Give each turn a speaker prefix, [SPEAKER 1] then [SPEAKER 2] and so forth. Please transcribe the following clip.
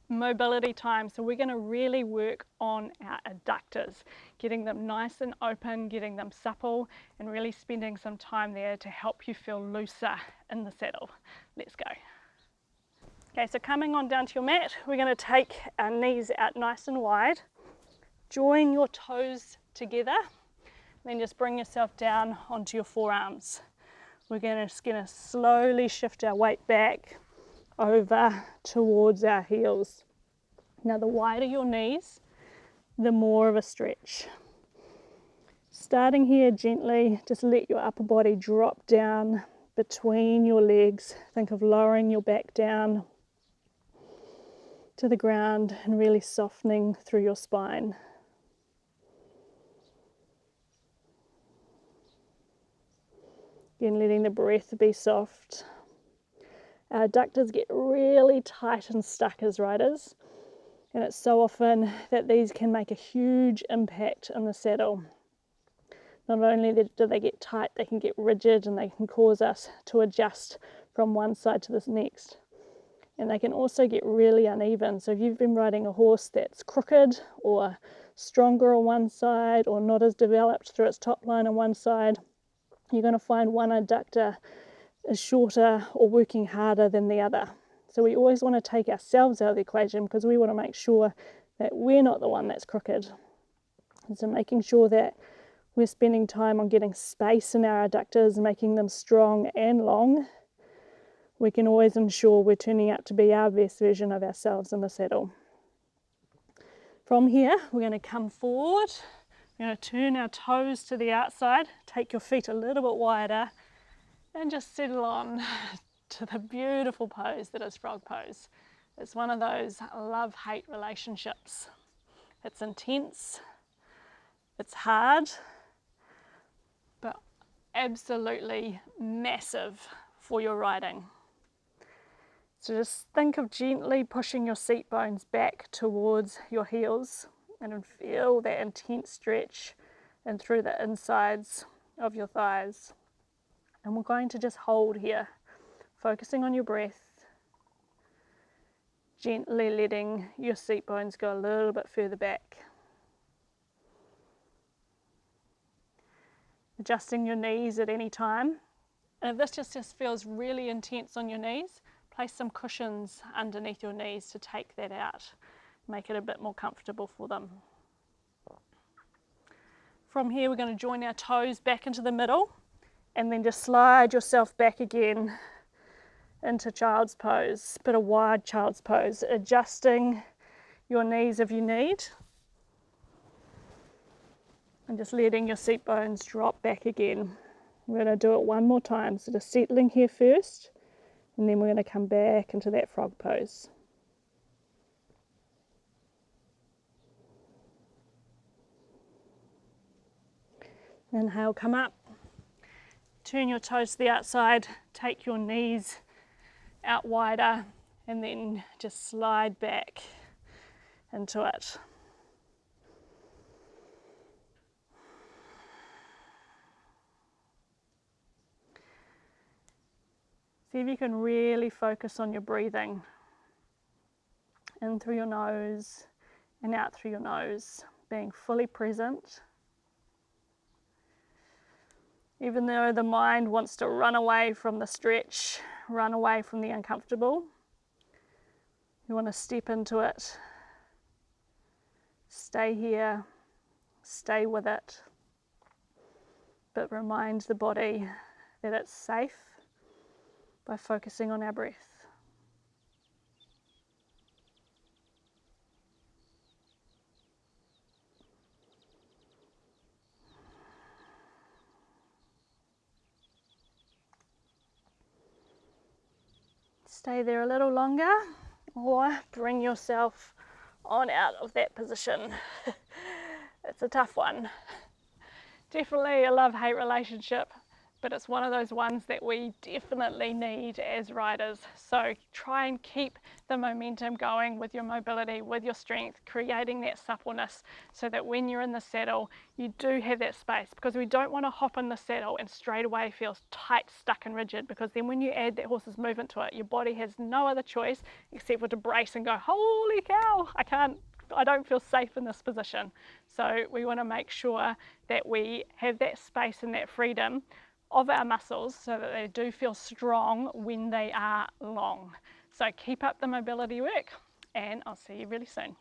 [SPEAKER 1] mobility time. So we're going to really work on our adductors, getting them nice and open, getting them supple, and really spending some time there to help you feel looser in the saddle. Let's go. Okay, so coming on down to your mat, we're going to take our knees out nice and wide, join your toes together, then just bring yourself down onto your forearms. We're just going to slowly shift our weight back over towards our heels. Now the wider your knees, the more of a stretch. Starting here gently, just let your upper body drop down between your legs. Think of lowering your back down to the ground and really softening through your spine. Again, letting the breath be soft. Our adductors get really tight and stuck as riders, and it's so often that these can make a huge impact in the saddle. Not only do they get tight, they can get rigid and they can cause us to adjust from one side to the next. And they can also get really uneven. So if you've been riding a horse that's crooked or stronger on one side or not as developed through its top line on one side, you're going to find one adductor is shorter or working harder than the other. So we always want to take ourselves out of the equation because we want to make sure that we're not the one that's crooked. And so making sure that we're spending time on getting space in our adductors and making them strong and long, we can always ensure we're turning out to be our best version of ourselves in the saddle. From here, we're going to come forward. We're going to turn our toes to the outside, take your feet a little bit wider, and just settle on to the beautiful pose that is frog pose. It's one of those love-hate relationships. It's intense, it's hard, but absolutely massive for your riding. So just think of gently pushing your seat bones back towards your heels and feel that intense stretch and through the insides of your thighs. And we're going to just hold here, focusing on your breath, gently letting your seat bones go a little bit further back. Adjusting your knees at any time. And if this just feels really intense on your knees, place some cushions underneath your knees to take that out, make it a bit more comfortable for them. From here, we're going to join our toes back into the middle and then just slide yourself back again into child's pose, but a wide child's pose, adjusting your knees if you need, and just letting your seat bones drop back again. We're going to do it one more time, so just settling here first, and then we're going to come back into that frog pose. Inhale, come up. Turn your toes to the outside, take your knees out wider, and then just slide back into it. See if you can really focus on your breathing. In through your nose and out through your nose, being fully present. Even though the mind wants to run away from the stretch, run away from the uncomfortable, you want to step into it. Stay here, stay with it, but remind the body that it's safe by focusing on our breath. Stay there a little longer, or bring yourself on out of that position. It's a tough one. Definitely a love-hate relationship, but it's one of those ones that we definitely need as riders. So try and keep the momentum going with your mobility, with your strength, creating that suppleness so that when you're in the saddle, you do have that space, because we don't want to hop in the saddle and straight away feel tight, stuck and rigid, because then when you add that horse's movement to it, your body has no other choice except for to brace and go, holy cow, I don't feel safe in this position. So we want to make sure that we have that space and that freedom of our muscles so that they do feel strong when they are long. So keep up the mobility work, and I'll see you really soon.